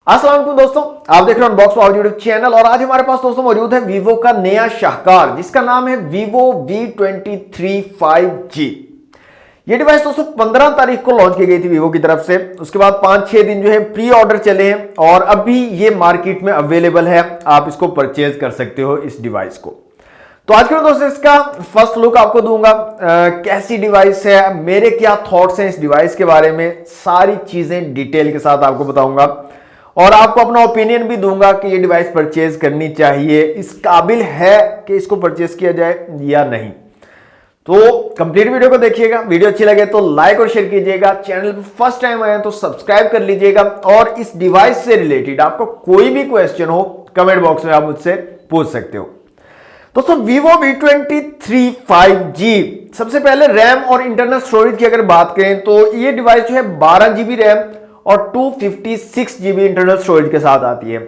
अस्सलाम वालेकुम दोस्तों, आप देख रहे हैं अनबॉक्स वाओ यूट्यूब चैनल। और आज हमारे पास दोस्तों मौजूद है वीवो का नया शाहकार जिसका नाम है वीवो V23 5G। ये डिवाइस दोस्तों 15 तारीख को लॉन्च की गई थी वीवो की तरफ से। उसके बाद 5-6 दिन जो है प्री ऑर्डर चले हैं और अभी ये मार्केट में अवेलेबल है, आप इसको परचेज कर सकते हो इस डिवाइस को। तो आज के दोस्तों इसका फर्स्ट लुक आपको दूंगा, कैसी डिवाइस है, मेरे क्या थॉट्स हैं इस डिवाइस के बारे में, सारी चीजें डिटेल के साथ आपको बताऊंगा और आपको अपना ओपिनियन भी दूंगा कि ये डिवाइस परचेज करनी चाहिए, इस काबिल है कि इसको परचेज किया जाए या नहीं। तो कंप्लीट वीडियो को देखिएगा, वीडियो अच्छी लगे तो लाइक और शेयर कीजिएगा, चैनल पर फर्स्ट टाइम आए तो सब्सक्राइब कर लीजिएगा और इस डिवाइस से रिलेटेड आपको कोई भी क्वेश्चन हो कमेंट बॉक्स में आप मुझसे पूछ सकते हो। दोस्तों वीवो V23 5G, सबसे पहले रैम और इंटरनल स्टोरेज की अगर बात करें तो ये डिवाइस जो है 12 GB रैम और 256 GB इंटरनल स्टोरेज के साथ आती है।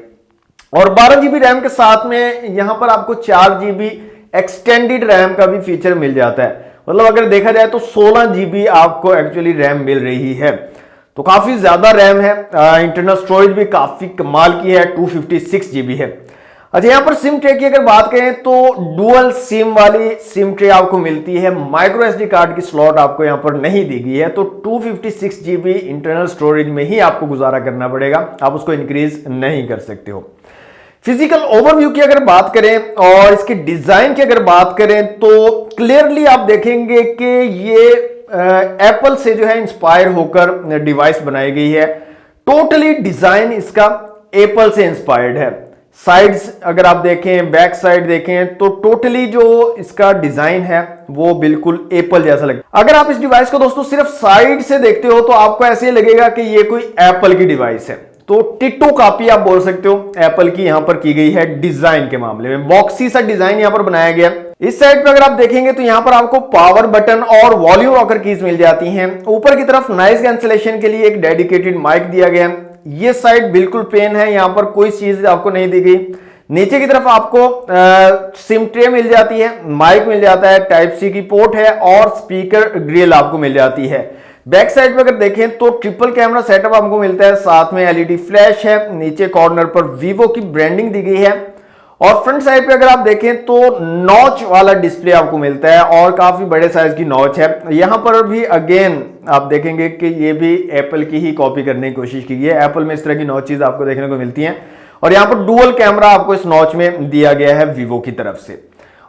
और 12 GB रैम के साथ में यहां पर आपको 4 GB एक्सटेंडेड रैम का भी फीचर मिल जाता है। मतलब अगर देखा जाए तो 16 GB आपको एक्चुअली रैम मिल रही है, तो काफी ज्यादा रैम है। इंटरनल स्टोरेज भी काफी कमाल की है, 256 GB है। अच्छा, यहां पर सिम ट्रे की अगर बात करें तो डुअल सिम वाली सिम ट्रे आपको मिलती है, माइक्रो एसडी कार्ड की स्लॉट आपको यहां पर नहीं दी गई है, तो 256 GB इंटरनल स्टोरेज में ही आपको गुजारा करना पड़ेगा, आप उसको इंक्रीज नहीं कर सकते हो। फिजिकल ओवरव्यू की अगर बात करें और इसके डिजाइन की अगर बात करें तो क्लियरली आप देखेंगे कि ये एप्पल से जो है इंस्पायर होकर डिवाइस बनाई गई है। टोटली डिजाइन इसका एप्पल से इंस्पायर्ड है। साइड्स अगर आप देखें, बैक साइड देखें तो टोटली जो इसका डिजाइन है वो बिल्कुल एप्पल जैसा लगेगा। अगर आप इस डिवाइस को दोस्तों सिर्फ साइड से देखते हो तो आपको ऐसे ही लगेगा कि ये कोई एप्पल की डिवाइस है, तो टिट्टो कॉपी आप बोल सकते हो एप्पल की यहां पर की गई है। डिजाइन के मामले में बॉक्सी सा डिजाइन यहां पर बनाया गया। इस साइड पर अगर आप देखेंगे तो यहां पर आपको पावर बटन और वॉल्यूम रॉकर कीज मिल जाती हैं। ऊपर की तरफ नॉइज कैंसिलेशन के लिए एक डेडिकेटेड माइक दिया गया है। ये साइड बिल्कुल प्लेन है, यहां पर कोई चीज आपको नहीं दी गई। नीचे की तरफ आपको सिम ट्रे मिल जाती है, माइक मिल जाता है, टाइप सी की पोर्ट है और स्पीकर ग्रिल आपको मिल जाती है। बैक साइड पे अगर देखें तो ट्रिपल कैमरा सेटअप आपको मिलता है, साथ में एलईडी फ्लैश है, नीचे कॉर्नर पर वीवो की ब्रांडिंग दी गई है। और फ्रंट साइड पे अगर आप देखें तो नॉच वाला डिस्प्ले आपको मिलता है और काफी बड़े साइज की नॉच है। यहां पर भी अगेन आप देखेंगे कि ये भी एप्पल की ही कॉपी करने की कोशिश की गई है। एप्पल में इस तरह की नॉचेज आपको देखने को मिलती हैं और यहां पर डुअल कैमरा आपको इस नॉच में दिया गया है वीवो की तरफ से।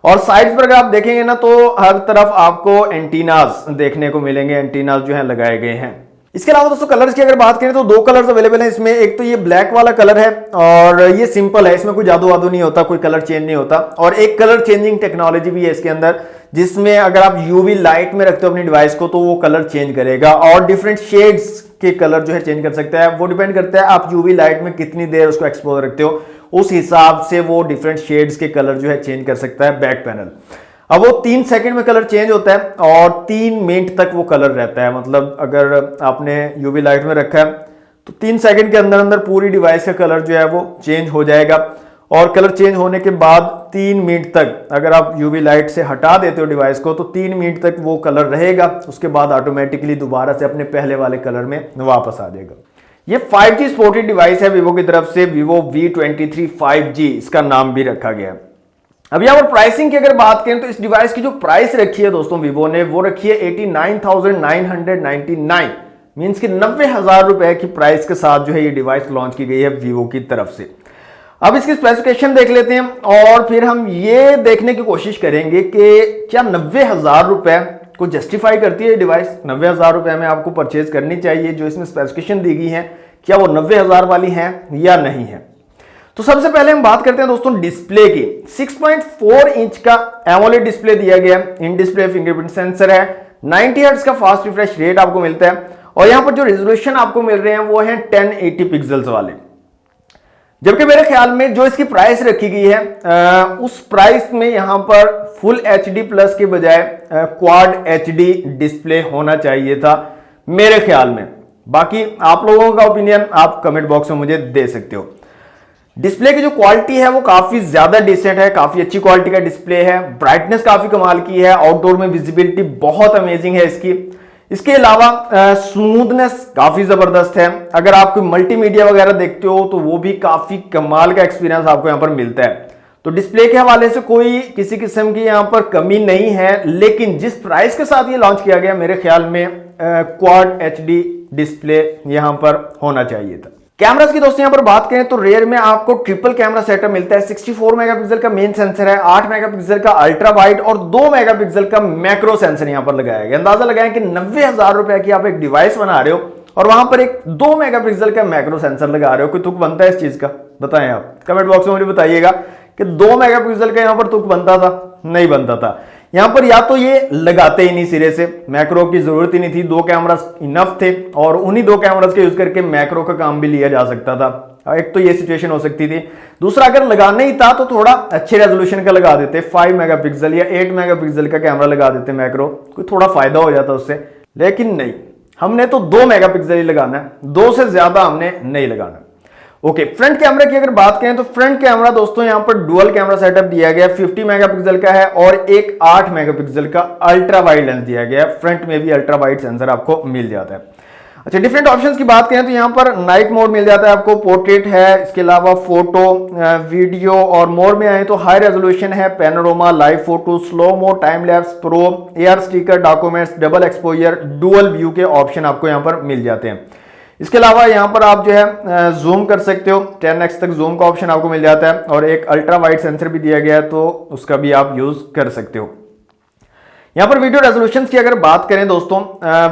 और साइड्स पर अगर आप देखेंगे ना तो हर तरफ आपको एंटीनास देखने को मिलेंगे, एंटीनास जो है लगाए गए हैं। इसके अलावा दोस्तों कलर्स की अगर बात करें तो 2 कलर्स अवेलेबल है इसमें। एक तो ये ब्लैक वाला कलर है और ये सिंपल है, इसमें कोई जादू वादू नहीं होता, कोई कलर चेंज नहीं होता। और एक कलर चेंजिंग टेक्नोलॉजी भी है इसके अंदर, जिसमें अगर आप यूवी लाइट में रखते हो अपनी डिवाइस को तो वो कलर चेंज करेगा और डिफरेंट शेड्स के कलर जो है चेंज कर सकता है। वो डिपेंड करता है आप यूवी लाइट में कितनी देर उसको एक्सपोज रखते हो, उस हिसाब से वो डिफरेंट शेड्स के कलर जो है चेंज कर सकता है बैक पैनल। अब वो 3 सेकंड में कलर चेंज होता है और 3 मिनट तक वो कलर रहता है। मतलब अगर आपने यूवी लाइट में रखा है तो 3 सेकंड के अंदर अंदर पूरी डिवाइस का कलर जो है वो चेंज हो जाएगा और कलर चेंज होने के बाद 3 मिनट तक अगर आप यूवी लाइट से हटा देते हो डिवाइस को तो 3 मिनट तक वो कलर रहेगा, उसके बाद ऑटोमेटिकली दोबारा से अपने पहले वाले कलर में वापस आ जाएगा। ये 5G सपोर्टेड डिवाइस है वीवो की तरफ से, वीवो V23 5G इसका नाम भी रखा गया है। अब यहाँ पर प्राइसिंग की अगर बात करें तो इस डिवाइस की जो प्राइस रखी है दोस्तों वीवो ने वो रखी है 89,999, मींस कि 90,000 रुपए की प्राइस के साथ जो है ये डिवाइस लॉन्च की गई है वीवो की तरफ से। अब इसकी स्पेसिफिकेशन देख लेते हैं और फिर हम ये देखने की कोशिश करेंगे कि क्या 90,000 रुपए को जस्टिफाई करती है डिवाइस। 90,000 रुपए में आपको परचेज करनी चाहिए, जो इसमें स्पेसिफिकेशन दी गई है क्या वो 90,000 वाली है या नहीं है। तो सबसे पहले हम बात करते हैं दोस्तों डिस्प्ले की। 6.4 इंच का एमोलेड डिस्प्ले दिया गया है, इन डिस्प्ले फिंगरप्रिंट सेंसर है, 90 हर्ट्ज का फास्ट रिफ्रेश रेट आपको मिलता है और यहां पर जो रेजोल्यूशन आपको मिल रहे हैं वो है 1080 पिक्सल्स वाले। जबकि मेरे ख्याल में जो इसकी प्राइस रखी गई है उस प्राइस में यहां पर फुल HD प्लस के बजाय क्वाड HD डिस्प्ले होना चाहिए था मेरे ख्याल में। बाकी आप लोगों का ओपिनियन आप कमेंट बॉक्स में मुझे दे सकते हो। डिस्प्ले की जो क्वालिटी है वो काफी ज्यादा डिसेंट है, काफी अच्छी क्वालिटी का डिस्प्ले है, ब्राइटनेस काफी कमाल की है, आउटडोर में विजिबिलिटी बहुत अमेजिंग है इसकी। इसके अलावा स्मूथनेस काफी जबरदस्त है। अगर आप कोई मल्टीमीडिया वगैरह देखते हो तो वो भी काफी कमाल का एक्सपीरियंस आपको यहाँ पर मिलता है। तो डिस्प्ले के हवाले से कोई किसी किस्म की यहाँ पर कमी नहीं है, लेकिन जिस प्राइस के साथ ये लॉन्च किया गया मेरे ख्याल में क्वाड एचडी डिस्प्ले यहाँ पर होना चाहिए था। कैमरास की दोस्तों यहाँ पर बात करें तो रेयर में आपको ट्रिपल कैमरा सेटअप मिलता है। 64 मेगापिक्सल का मेन सेंसर है, 8 मेगापिक्सल का अल्ट्रा वाइड और 2 मेगापिक्सल का मैक्रो सेंसर यहाँ पर लगाया गया। अंदाजा लगाएं कि 90,000 रुपए की आप एक डिवाइस बना रहे हो और वहां पर एक 2 मेगापिक्सल का मैक्रो सेंसर लगा रहे हो। कोई तुक बनता है इस चीज का? बताएं आप कमेंट बॉक्स में मुझे बताइएगा कि 2 मेगापिक्सल का यहाँ पर तुक बनता था? नहीं बनता था। यहां पर या तो ये लगाते ही नहीं सिरे से, मैक्रो की जरूरत ही नहीं थी, 2 कैमरास इनफ थे और उन्हीं 2 कैमरास के यूज करके मैक्रो का काम भी लिया जा सकता था। एक तो ये सिचुएशन हो सकती थी। दूसरा, अगर लगाना ही था तो थोड़ा अच्छे रेजोल्यूशन का लगा देते, 5 मेगापिक्सल या 8 मेगापिक्सल का कैमरा लगा देते मैक्रो, कोई थोड़ा फायदा हो जाता उससे। लेकिन नहीं, हमने तो 2 मेगापिक्सल ही लगाना है, 2 से ज्यादा हमने नहीं लगाना। ओके, फ्रंट कैमरा की अगर बात करें तो फ्रंट कैमरा दोस्तों यहाँ पर डुअल कैमरा सेटअप दिया गया, 50 मेगापिक्सल का है और एक 8 मेगापिक्सल का अल्ट्रा वाइड लेंस दिया गया है। फ्रंट में भी अल्ट्रा वाइड सेंसर आपको मिल जाता है। अच्छा, डिफरेंट ऑप्शंस की बात करें तो यहाँ पर नाइट मोड मिल जाता है आपको, पोर्ट्रेट है, इसके अलावा फोटो, वीडियो और मोड में आए तो हाई रेजोल्यूशन है, panorama, live photo, slow mo, time lapse, pro, AR sticker, documents, double exposure, dual view के ऑप्शन आपको यहाँ पर मिल जाते हैं। इसके अलावा यहाँ पर आप जो है जूम कर सकते हो, 10x तक जूम का ऑप्शन आपको मिल जाता है और एक अल्ट्रा वाइड सेंसर भी दिया गया है तो उसका भी आप यूज कर सकते हो। यहाँ पर वीडियो रेजोल्यूशन की अगर बात करें दोस्तों,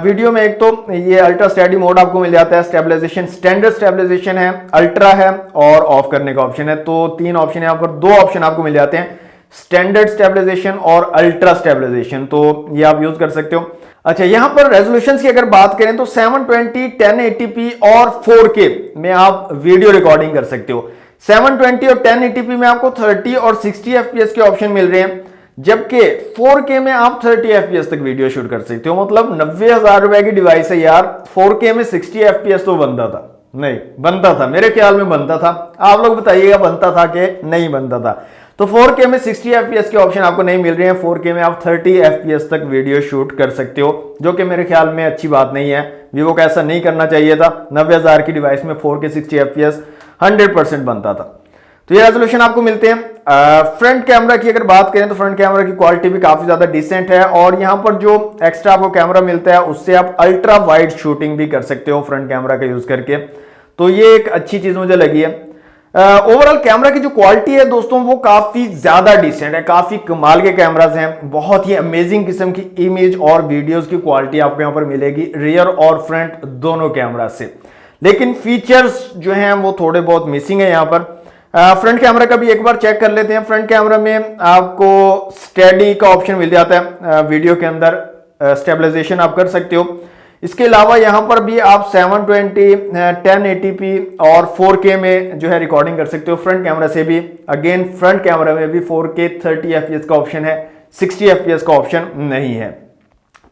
वीडियो में एक तो ये अल्ट्रा स्टडी मोड आपको मिल जाता है, स्टेबलाइजेशन स्टैंडर्ड स्टेबलाइजेशन है, अल्ट्रा है और ऑफ करने का ऑप्शन है। तो 3 ऑप्शन, यहाँ पर 2 ऑप्शन आपको मिल जाते हैं, स्टैंडर्ड स्टेबलाइजेशन और अल्ट्रा स्टेबलाइजेशन, तो ये आप यूज कर सकते हो। अच्छा, यहां पर रेजोल्यूशन की अगर बात करें तो 720, 1080p और 4K में आप वीडियो रिकॉर्डिंग कर सकते हो। 720 और 1080p में आपको 30 और 60 fps के ऑप्शन मिल रहे हैं, जबकि 4K में आप 30 fps तक वीडियो शूट कर सकते हो। मतलब 90,000 रुपए की डिवाइस है यार, 4K में 60 fps तो बनता था? नहीं बनता था, मेरे ख्याल में बनता था। आप लोग बताइएगा बनता था कि नहीं बनता था? तो 4K में 60 fps के ऑप्शन आपको नहीं मिल रहे हैं, 4K में आप 30 fps तक वीडियो शूट कर सकते हो, जो कि मेरे ख्याल में अच्छी बात नहीं है। वीवो को ऐसा नहीं करना चाहिए था। 90,000 की डिवाइस में 4K 60 fps 100% बनता था। तो ये रेजोल्यूशन आपको मिलते हैं। फ्रंट कैमरा की अगर बात करें तो फ्रंट कैमरा की क्वालिटी भी काफी ज्यादा डिसेंट है और यहाँ पर जो एक्स्ट्रा आपको कैमरा मिलता है उससे आप अल्ट्रा वाइड शूटिंग भी कर सकते हो फ्रंट कैमरा का यूज करके, तो ये एक अच्छी चीज मुझे लगी है। ओवरऑल कैमरा की जो क्वालिटी है दोस्तों वो काफी ज्यादा डिसेंट है, काफी कमाल के कैमरास हैं, बहुत ही अमेजिंग किस्म की इमेज और वीडियोस की क्वालिटी आपको यहाँ पर मिलेगी रियर और फ्रंट दोनों कैमरा से। लेकिन फीचर्स जो हैं वो थोड़े बहुत मिसिंग है यहाँ पर। फ्रंट कैमरा का भी एक बार चेक कर लेते हैं। फ्रंट कैमरा में आपको स्टेडी का ऑप्शन मिल जाता है, वीडियो के अंदर स्टेबलाइजेशन आप कर सकते हो। इसके अलावा यहाँ पर भी आप 720, 1080p और 4K में जो है रिकॉर्डिंग कर सकते हो फ्रंट कैमरा से भी। अगेन फ्रंट कैमरा में भी 4K 30 fps का ऑप्शन है, 60 fps का ऑप्शन नहीं है,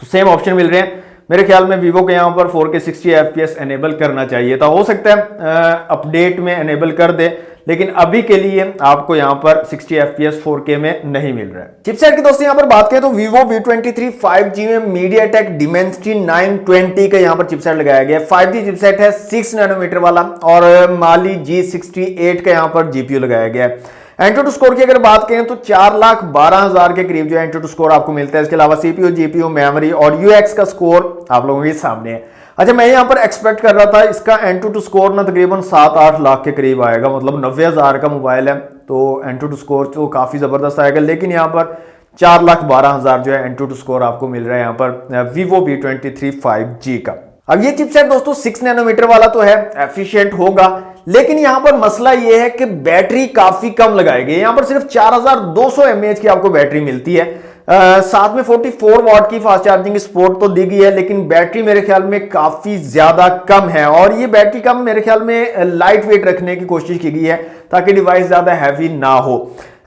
तो सेम ऑप्शन मिल रहे हैं। मेरे ख्याल में वीवो के यहाँ पर 4K 60 fps एनेबल करना चाहिए था, हो सकता है अपडेट में एनेबल कर दे, लेकिन अभी के लिए आपको यहाँ पर 60 fps 4K में नहीं मिल रहा है। चिपसेट की दोस्तों यहाँ पर बात करें तो Vivo V23 5G में MediaTek Dimensity 920 का यहाँ पर चिपसेट लगाया गया है। 5G चिपसेट है, 6 नैनोमीटर वाला और Mali G68 का यहाँ पर GPU लगाया गया है। एंटूटू स्कोर की अगर बात करें तो 4,12,000 के करीब जो एंटूटू स्कोर आपको मिलता है। इसके अलावा CPU, GPU, मेमोरी और UX का स्कोर आप लोगों के सामने है। अच्छा, मैं यहाँ पर एक्सपेक्ट कर रहा था इसका एंटूटू स्कोर ना तकरीबन 7-8 लाख के करीब आएगा, मतलब 90,000 का मोबाइल है तो एंटूटू स्कोर तो काफी जबरदस्त आएगा, लेकिन यहाँ पर 4,12,000 जो है एंटूटू स्कोर आपको मिल रहा है यहाँ पर Vivo V23 5G का। अब ये चिपसेट दोस्तों 6 नैनोमीटर वाला तो है, एफिशिएंट होगा, लेकिन यहां पर मसला ये है कि बैटरी काफी कम लगाएगी। यहां पर सिर्फ 4200 mAh की आपको बैटरी मिलती है, साथ में 44 वॉट की फास्ट चार्जिंग सपोर्ट तो दी गई है, लेकिन बैटरी मेरे ख्याल में काफी ज्यादा कम है और ये बैटरी कम मेरे ख्याल में लाइट वेट रखने की कोशिश की गई है ताकि डिवाइस ज्यादा हैवी ना हो।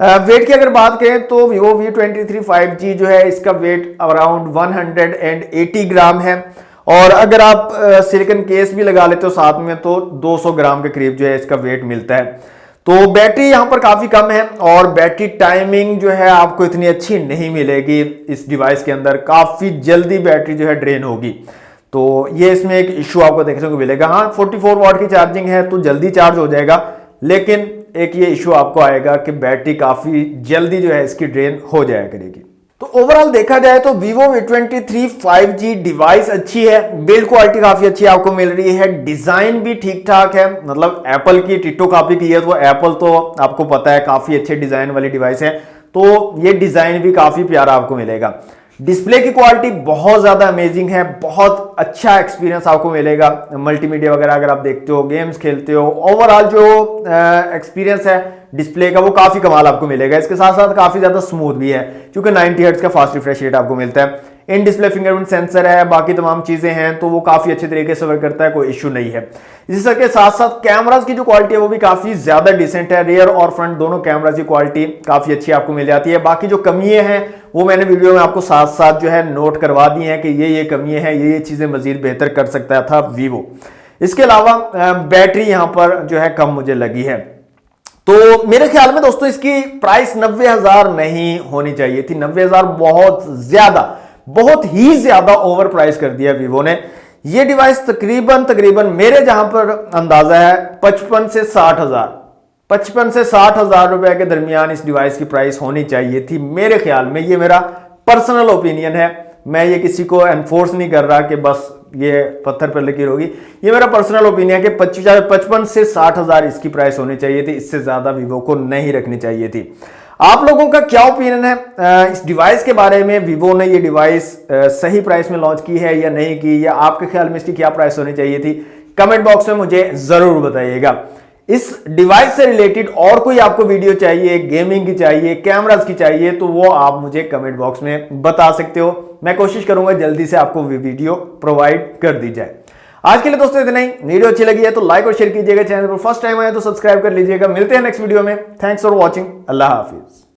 वेट की अगर बात करें तो Vivo V23 5G जो है इसका वेट अराउंड 180 ग्राम है और अगर आप सिलिकॉन केस भी लगा लेते हो साथ में तो 200 ग्राम के करीब जो है इसका वेट मिलता है। तो बैटरी यहाँ पर काफी कम है और बैटरी टाइमिंग जो है आपको इतनी अच्छी नहीं मिलेगी इस डिवाइस के अंदर, काफी जल्दी बैटरी जो है ड्रेन होगी। तो ये इसमें एक इशू आपको देखने को मिलेगा। हाँ 44 वॉट की चार्जिंग है तो जल्दी चार्ज हो जाएगा, लेकिन एक ये इशू आपको आएगा कि बैटरी काफी जल्दी जो है इसकी ड्रेन हो जाया करेगी। तो ओवरऑल देखा जाए तो Vivo V23 5G डिवाइस अच्छी है, बिल्ड क्वालिटी काफी अच्छी आपको मिल रही है, डिजाइन भी ठीक ठाक है, मतलब एप्पल की टिट्टो कॉपी की है तो एप्पल तो आपको पता है काफी अच्छे डिजाइन वाली डिवाइस है, तो ये डिजाइन भी काफी प्यारा आपको मिलेगा। डिस्प्ले की क्वालिटी बहुत ज्यादा अमेजिंग है, बहुत अच्छा एक्सपीरियंस आपको मिलेगा। मल्टीमीडिया वगैरह अगर आप देखते हो, गेम्स खेलते हो, ओवरऑल जो एक्सपीरियंस है डिस्प्ले का वो काफी कमाल आपको मिलेगा। इसके साथ साथ काफी ज्यादा स्मूथ भी है क्योंकि 90 हर्ट्ज का फास्ट रिफ्रेश रेट आपको मिलता है। इन डिस्प्ले फिंगरप्रिंट सेंसर है, बाकी तमाम चीजें हैं, तो वो काफी अच्छे तरीके से वर्क करता है, कोई इश्यू नहीं है। इसी के साथ साथ कैमरास की जो क्वालिटी है वो भी काफी ज्यादा डिसेंट है, रियर और फ्रंट दोनों कैमरास की क्वालिटी काफी अच्छी आपको मिल जाती है। बाकी जो कमियां हैं वो मैंने वीडियो में आपको साथ साथ जो है नोट करवा दी हैं कि ये कमियां हैं, ये चीजें मजीद बेहतर कर सकता था वीवो। इसके अलावा बैटरी यहां पर जो है कम मुझे लगी है, तो मेरे ख्याल में दोस्तों इसकी प्राइस 90,000 नहीं होनी चाहिए थी। 90,000 बहुत ही ज्यादा ओवर प्राइस कर दिया वीवो ने। ये डिवाइस तकरीबन मेरे जहां पर अंदाजा है 55 से 60,000 रुपए के दरमियान इस डिवाइस की प्राइस होनी चाहिए थी मेरे ख्याल में। ये मेरा पर्सनल ओपिनियन है, मैं ये किसी को एनफोर्स नहीं कर रहा कि बस ये पत्थर पर लकीर होगी, ये मेरा पर्सनल ओपिनियन है कि 55 से 60,000 इसकी प्राइस होनी चाहिए थी, इससे ज्यादा वीवो को नहीं रखनी चाहिए थी। आप लोगों का क्या ओपिनियन है इस डिवाइस के बारे में? वीवो ने ये डिवाइस सही प्राइस में लॉन्च की है या नहीं की, या आपके ख्याल में इसकी क्या प्राइस होनी चाहिए थी? कमेंट बॉक्स में मुझे जरूर बताइएगा। इस डिवाइस से रिलेटेड और कोई आपको वीडियो चाहिए, गेमिंग की चाहिए, कैमरास की चाहिए, तो वो आप मुझे कमेंट बॉक्स में बता सकते हो। मैं कोशिश करूंगा जल्दी से आपको वीडियो प्रोवाइड कर दी जाए। आज के लिए दोस्तों इतना ही। वीडियो अच्छी लगी है तो लाइक और शेयर कीजिएगा, चैनल पर फर्स्ट टाइम आए तो सब्सक्राइब कर लीजिएगा। मिलते हैं नेक्स्ट वीडियो में। Thanks for watching. Allah Hafiz.